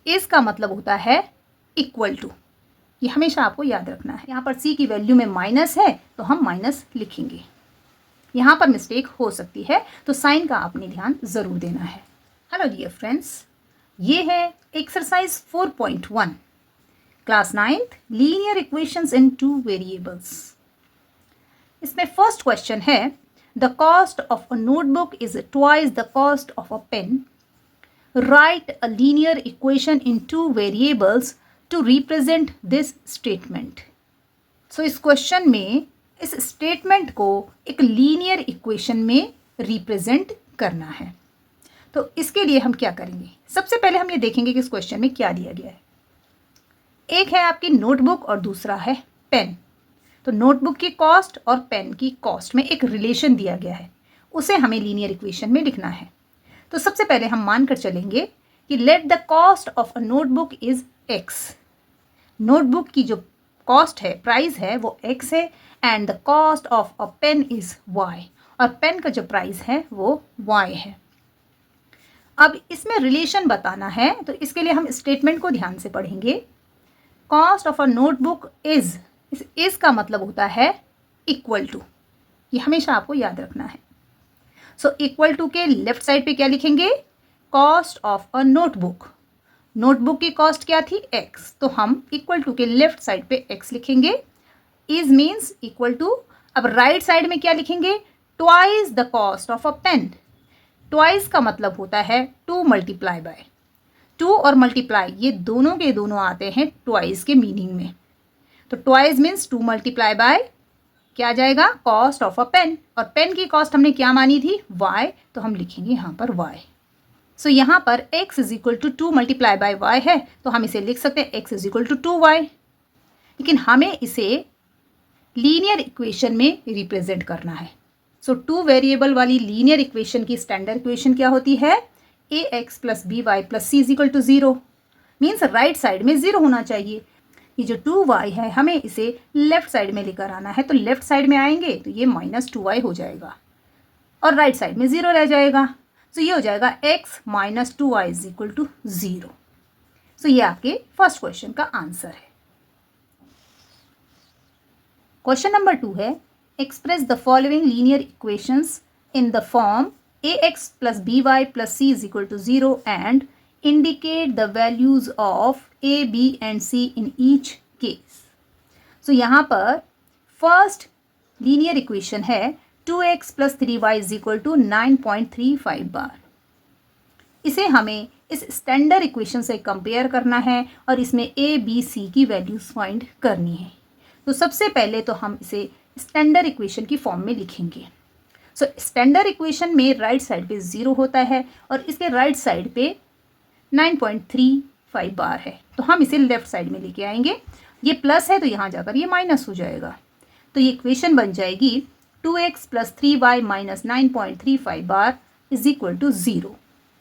Is का मतलब होता है इक्वल टू, ये हमेशा आपको याद रखना है। यहाँ पर सी की वैल्यू में माइनस है तो हम माइनस लिखेंगे, यहाँ पर मिस्टेक हो सकती है तो साइन का आपने ध्यान ज़रूर देना है। हेलो डियर फ्रेंड्स, ये है exercise 4.1 class 9th linear equations in two variables. इसमें फर्स्ट क्वेश्चन है the cost of a notebook is twice the cost of a pen, write a linear equation in two variables to represent this statement. So इस question में इस statement को एक linear equation में represent करना है। तो इसके लिए हम क्या करेंगे, सबसे पहले हम ये देखेंगे कि इस क्वेश्चन में क्या दिया गया है। एक है आपकी नोटबुक और दूसरा है पेन। तो नोटबुक की कॉस्ट और पेन की कॉस्ट में एक रिलेशन दिया गया है, उसे हमें लीनियर इक्वेशन में लिखना है। तो सबसे पहले हम मानकर चलेंगे कि let the cost of a notebook is X. Notebook की जो कॉस्ट है, प्राइस है, वो एक्स है and the cost of a pen is Y, और पेन का जो प्राइस है वो वाई है। अब इसमें रिलेशन बताना है तो इसके लिए हम स्टेटमेंट को ध्यान से पढ़ेंगे। Cost of a notebook is का मतलब होता है इक्वल टू, ये हमेशा आपको याद रखना है। सो इक्वल टू के लेफ्ट साइड पे क्या लिखेंगे, cost of a notebook. Notebook की कॉस्ट क्या थी, एक्स, तो हम इक्वल टू के लेफ्ट साइड पे एक्स लिखेंगे। Is means equal to. अब राइट साइड में क्या लिखेंगे, twice the cost of a pen. Twice का मतलब होता है टू मल्टीप्लाई बाय। टू और मल्टीप्लाई ये दोनों के दोनों आते हैं ट्वाइस के मीनिंग में। तो twice means to multiply bye क्या आ जाएगा, कॉस्ट ऑफ अ पेन, और पेन की कॉस्ट हमने क्या मानी थी, वाई, तो हम लिखेंगे यहाँ पर वाई। सो यहाँ पर x is equal to 2 multiply by Y है, तो हम इसे लिख सकते हैं x is equal to 2y। लेकिन हमें इसे लीनियर इक्वेशन में रिप्रेजेंट करना है। सो टू वेरिएबल वाली लीनियर इक्वेशन की स्टैंडर्ड इक्वेशन क्या होती है, ax plus B Y plus C is equal to 0। Means right side में 0 होना चाहिए। ये जो 2y है हमें इसे लेफ्ट साइड में लेकर आना है, तो लेफ्ट साइड में आएंगे तो ये -2y हो जाएगा और राइट साइड में 0 रह जाएगा। सो ये हो जाएगा x minus 2y is equal to 0। So ये आपके फर्स्ट क्वेश्चन का आंसर है। क्वेश्चन नंबर 2 है express the following linear equations in the form ax plus B Y plus C is equal to 0 and indicate the values of a, b and c in each case. So यहाँ पर first linear equation है 2x plus 3y is equal to 9.35 bar. इसे हमें इस standard equation से compare करना है और इसमें a, b, c की वैल्यूज फाइंड करनी है। तो सबसे पहले तो हम इसे स्टैंडर्ड इक्वेशन की फॉर्म में लिखेंगे। सो स्टैंडर्ड इक्वेशन में राइट साइड पे 0 होता है और इसके राइट साइड पे 9.35 बार है, तो हम इसे लेफ्ट साइड में लेके आएंगे। ये प्लस है तो यहाँ जाकर ये माइनस हो जाएगा, तो ये इक्वेशन बन जाएगी 2x plus 3y minus 9.35 bar is equal to 0।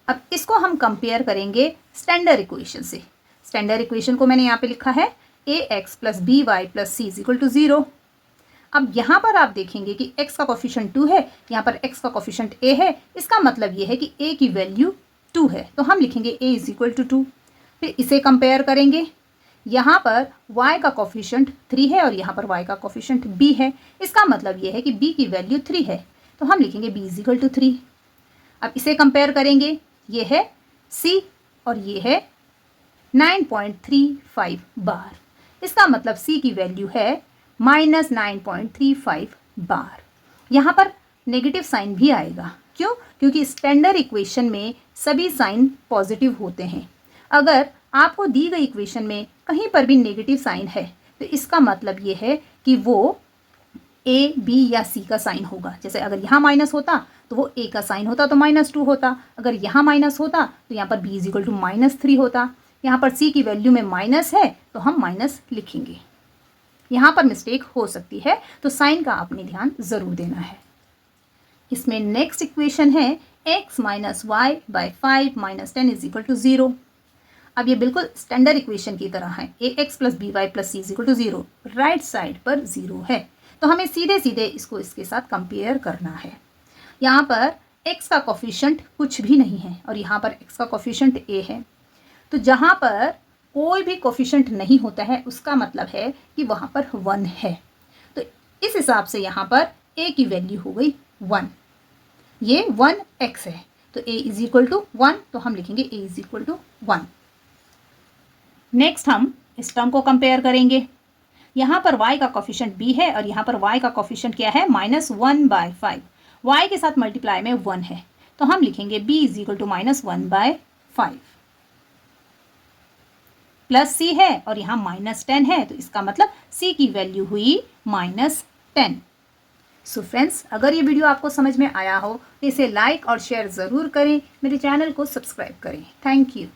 अब इसको हम कंपेयर करेंगे स्टैंडर्ड इक्वेशन से। स्टैंडर्ड इक्वेशन को मैंने यहाँ पे लिखा है ax plus B Y plus C is equal to 0। अब यहाँ पर आप देखेंगे कि x का कोफिशिएंट 2 है, यहाँ पर x का कोफिशिएंट a है। इसका मतलब ये है कि a की वैल्यू 2 है, तो हम लिखेंगे a इज इक्वल टू 2। फिर इसे कंपेयर करेंगे, यहाँ पर y का कोफिशिएंट 3 है और यहाँ पर y का कोफिशिएंट b है। इसका मतलब ये है कि b की वैल्यू 3 है, तो हम लिखेंगे b इज इक्वल टू 3। अब इसे कंपेयर करेंगे, ये है c और ये है 9.35 बार। इसका मतलब c की वैल्यू है -9.35 बार। यहाँ पर नेगेटिव साइन भी आएगा, क्यों, क्योंकि स्टैंडर्ड इक्वेशन में सभी साइन पॉजिटिव होते हैं। अगर आपको दी गई इक्वेशन में कहीं पर भी नेगेटिव साइन है तो इसका मतलब ये है कि वो a, b या c का साइन होगा। जैसे अगर यहाँ माइनस होता तो वो a का साइन होता तो -2 होता, अगर यहाँ माइनस होता तो यहाँ पर b इज इक्वल टू -3 होता। यहाँ पर c की वैल्यू में माइनस है तो हम माइनस लिखेंगे। यहाँ पर मिस्टेक हो सकती है तो साइन का आपने ध्यान ज़रूर देना है। इसमें नेक्स्ट इक्वेशन है x minus Y by 5 minus 10 is equal to 0। अब ये बिल्कुल स्टैंडर्ड इक्वेशन की तरह है, ax plus B Y plus C is equal to 0। Right side पर 0 है, तो हमें सीधे सीधे इसको इसके साथ कंपेयर करना है। यहाँ पर x का कोफिशिएंट कुछ भी नहीं है और यहाँ पर x का कोफिशिएंट a है, तो जहाँ पर कोई भी कोफिशिएंट नहीं होता है उसका मतलब है कि वहाँ पर 1 है। तो इस हिसाब से यहाँ पर a की वैल्यू हो गई 1। ये 1x है तो a इज इक्वल टू 1, तो हम लिखेंगे a is equal to 1। Next हम इस टर्म को कंपेयर करेंगे। यहाँ पर y का कोफिशिएंट b है और यहाँ पर y का कोफिशिएंट क्या है -1/5। y के साथ मल्टीप्लाई में 1 है तो हम लिखेंगे b is equal to -1/5 plus c है और यहाँ -10 है तो इसका मतलब c की वैल्यू हुई -10। सो फ्रेंड्स, अगर ये वीडियो आपको समझ में आया हो तो इसे लाइक और शेयर ज़रूर करें, मेरे चैनल को सब्सक्राइब करें। Thank you.